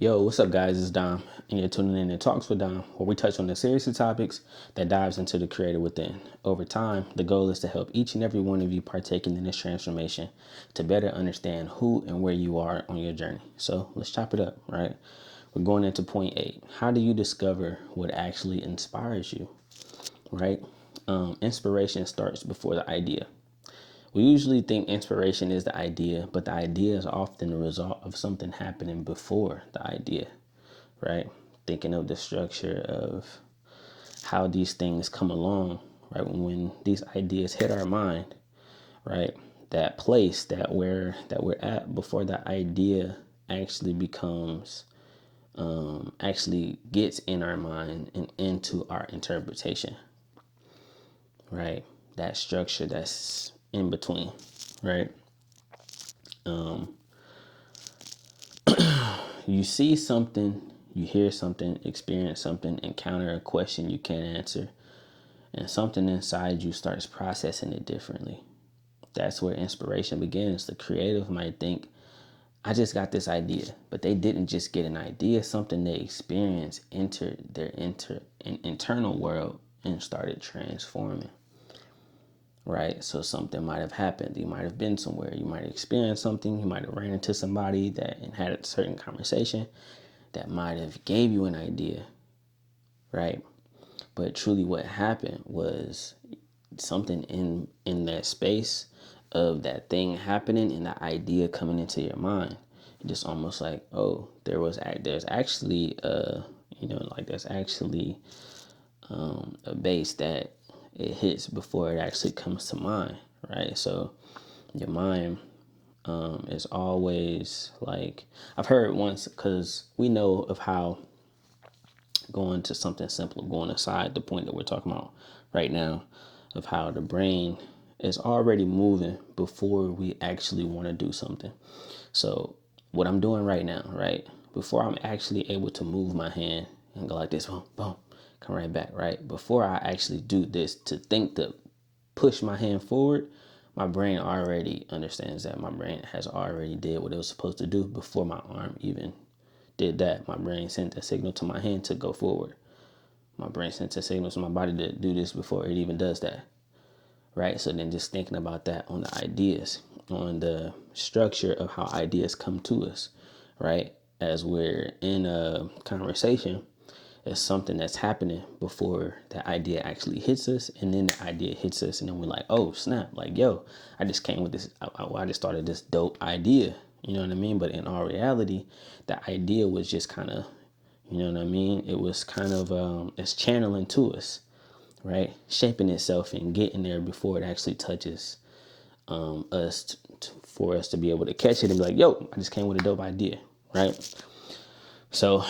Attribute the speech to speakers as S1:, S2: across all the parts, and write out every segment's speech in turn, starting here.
S1: Yo, what's up, guys? It's Dom, and you're tuning in to Talks with Dom, where we touch on the series of topics that dives into the creator within. Over time, the goal is to help each and every one of you partaking in this transformation to better understand who and where you are on your journey. So let's chop it up, right? We're going into point 8. How do you discover what actually inspires you, right? Inspiration starts before the idea. We usually think inspiration is the idea, but the idea is often the result of something happening before the idea, right? Thinking of the structure of how these things come along, right? When these ideas hit our mind, right? That place that we're at before the idea actually becomes, actually gets in our mind and into our interpretation, right? That structure that's in between, right? You see something, you hear something, experience something, encounter a question you can't answer, and something inside you starts processing it differently. That's where inspiration begins. The creative might think, I just got this idea, but they didn't just get an idea. Something they experienced entered their internal world and started transforming. Right? So something might have happened. You might have been somewhere. You might have experienced something. You might have ran into somebody that and had a certain conversation that might have gave you an idea, right? But truly what happened was something in that space of that thing happening and the idea coming into your mind. Just almost like, oh, there's actually there's actually a base that it hits before it actually comes to mind, right? So your mind is always like, I've heard once, because we know of how, going to something simple, going aside the point that we're talking about right now, of how the brain is already moving before we actually want to do something. So what I'm doing right now, right, before I'm actually able to move my hand and go like this, boom, boom, come right back, right, before I actually do this, to think to push my hand forward, my brain already understands that. My brain has already did what it was supposed to do before my arm even did that. My brain sent a signal to my hand to go forward. My brain sent a signal to my body to do this before it even does that, right? So then just thinking about that on the ideas, on the structure of how ideas come to us, right? As we're in a conversation, it's something that's happening before the idea actually hits us, and then the idea hits us, and then we're like, oh snap, like, yo, I just came with this, I just started this dope idea, you know what I mean? But in all reality, the idea was just kind of, you know what I mean, it was kind of it's channeling to us, right, shaping itself and getting there before it actually touches us, for us to be able to catch it and be like, yo, I just came with a dope idea, right? So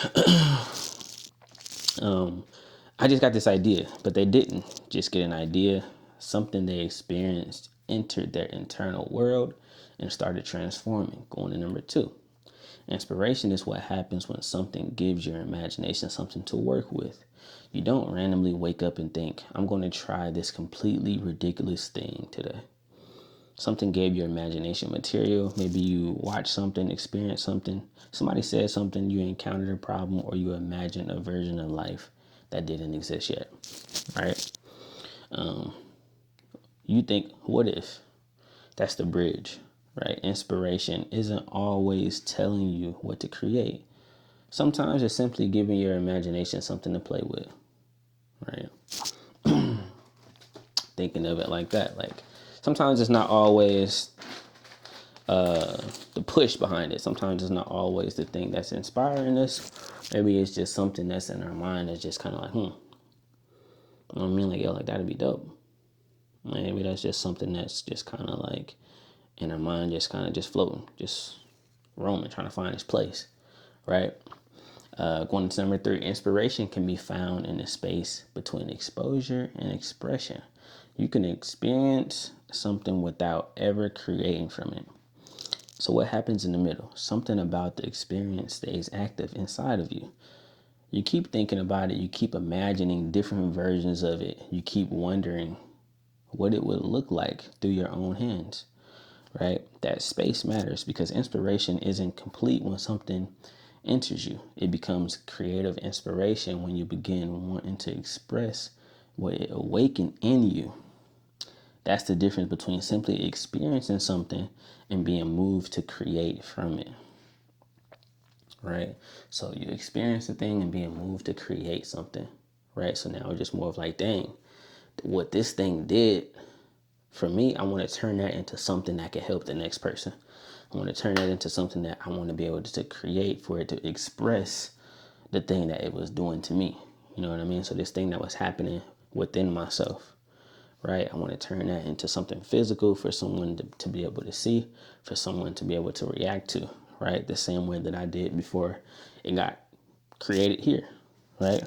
S1: I just got this idea, but they didn't just get an idea. Something they experienced entered their internal world and started transforming. Going to number 2. Inspiration is what happens when something gives your imagination something to work with. You don't randomly wake up and think, I'm going to try this completely ridiculous thing today. Something gave your imagination material. Maybe you watched something, experienced something, somebody said something, you encountered a problem, or you imagined a version of life that didn't exist yet, right? You think, what if? That's the bridge, right? Inspiration isn't always telling you what to create. Sometimes it's simply giving your imagination something to play with, right? Thinking of it like that. Like, sometimes it's not always the push behind it. Sometimes it's not always the thing that's inspiring us. Maybe it's just something that's in our mind that's just kind of like, you know what I mean? Like, yo, like, that'd be dope. Maybe that's just something that's just kind of like in our mind, just kind of just floating, just roaming, trying to find its place, right? Going to number 3, inspiration can be found in the space between exposure and expression. You can experience something without ever creating from it. So what happens in the middle? Something about the experience stays active inside of you. You keep thinking about it. You keep imagining different versions of it. You keep wondering what it would look like through your own hands, right? That space matters, because inspiration isn't complete when something enters you. It becomes creative inspiration when you begin wanting to express what it awakened in you. That's the difference between simply experiencing something and being moved to create from it. Right? So you experience a thing and being moved to create something. Right? So now it's just more of like, dang, what this thing did for me, I want to turn that into something that can help the next person. I want to turn that into something that I want to be able to create for it to express the thing that it was doing to me. You know what I mean? So this thing that was happening within myself, right? I want to turn that into something physical for someone to be able to see, for someone to be able to react to, right? The same way that I did before it got created here, right?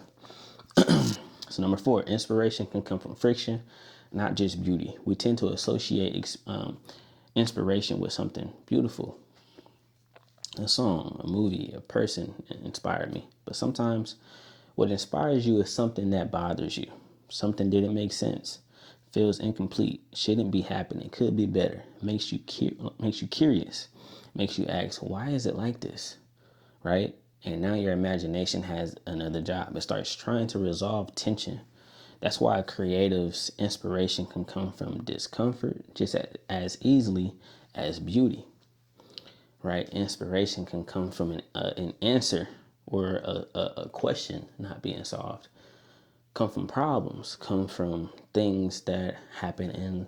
S1: So number 4, inspiration can come from friction, not just beauty. We tend to associate inspiration with something beautiful. A song, a movie, a person inspired me. But sometimes what inspires you is something that bothers you. Something didn't make sense, feels incomplete, shouldn't be happening, could be better. Makes you curious, makes you ask, why is it like this? Right? And now your imagination has another job. It starts trying to resolve tension. That's why creative's inspiration can come from discomfort just as easily as beauty. Right? Inspiration can come from an answer or a question not being solved. Come from problems, come from things that happen in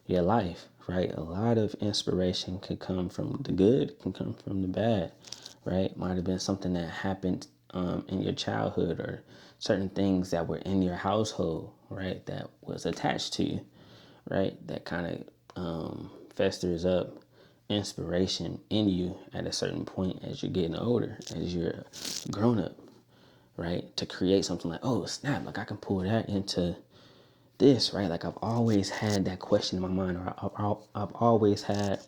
S1: your life, right? A lot of inspiration can come from the good, can come from the bad, right? Might have been something that happened in your childhood or certain things that were in your household, right? That was attached to you, right? That kind of festers up inspiration in you at a certain point as you're getting older, as you're grown up, right? To create something like, oh, snap, like I can pull that into this, right? Like I've always had that question in my mind, or I've always had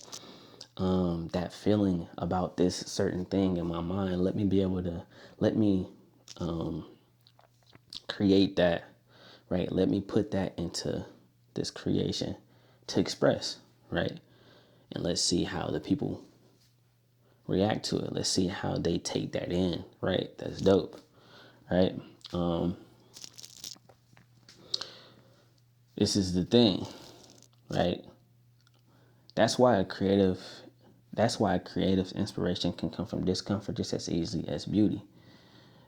S1: that feeling about this certain thing in my mind. Let me create that, right? Let me put that into this creation to express, right? And let's see how the people react to it. Let's see how they take that in, right? That's dope, right? This is the thing, right? That's why a creative inspiration can come from discomfort just as easily as beauty.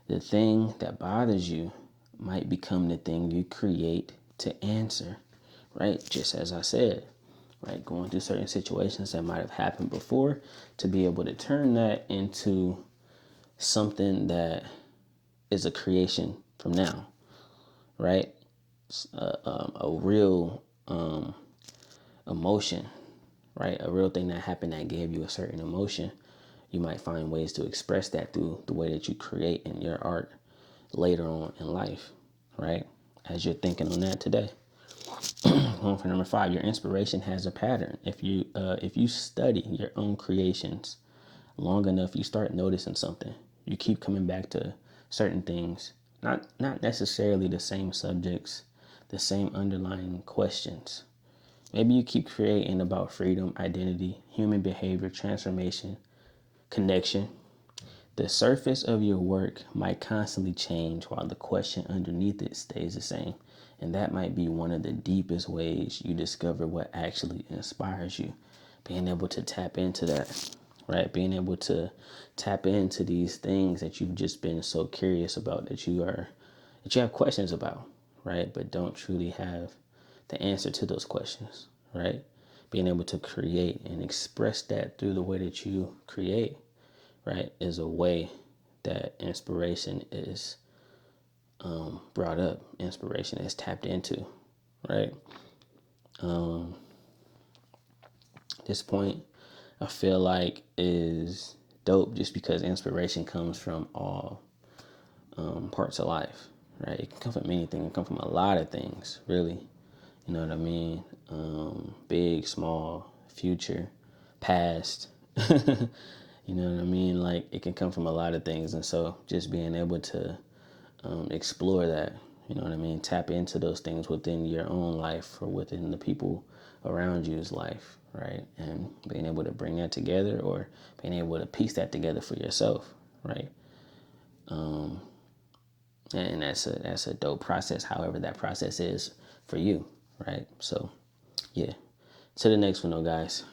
S1: The thing that bothers you might become the thing you create to answer, right? Just as I said, right? Going through certain situations that might have happened before to be able to turn that into something that is a creation from now, right? A real emotion, right? A real thing that happened that gave you a certain emotion. You might find ways to express that through the way that you create in your art later on in life, right? As you're thinking on that today. Going for number 5, your inspiration has a pattern. If you study your own creations long enough, you start noticing something. You keep coming back to certain things, not necessarily the same subjects, the same underlying questions. Maybe you keep creating about freedom, identity, human behavior, transformation, connection. The surface of your work might constantly change while the question underneath it stays the same. And that might be one of the deepest ways you discover what actually inspires you. Being able to tap into that, right? Being able to tap into these things that you've just been so curious about, that you have questions about, right? But don't truly have the answer to those questions, right? Being able to create and express that through the way that you create, right, is a way that inspiration is brought up, inspiration is tapped into, right? This point I feel like is dope just because inspiration comes from all parts of life, right? It can come from anything, it can come from a lot of things, really. You know what I mean? Big, small, future, past. You know what I mean? Like it can come from a lot of things. And so just being able to explore that, you know what I mean? Tap into those things within your own life or within the people around you's life, right? And being able to bring that together or being able to piece that together for yourself, right? And that's a dope process, however that process is for you, right? So yeah, to the next one though, guys.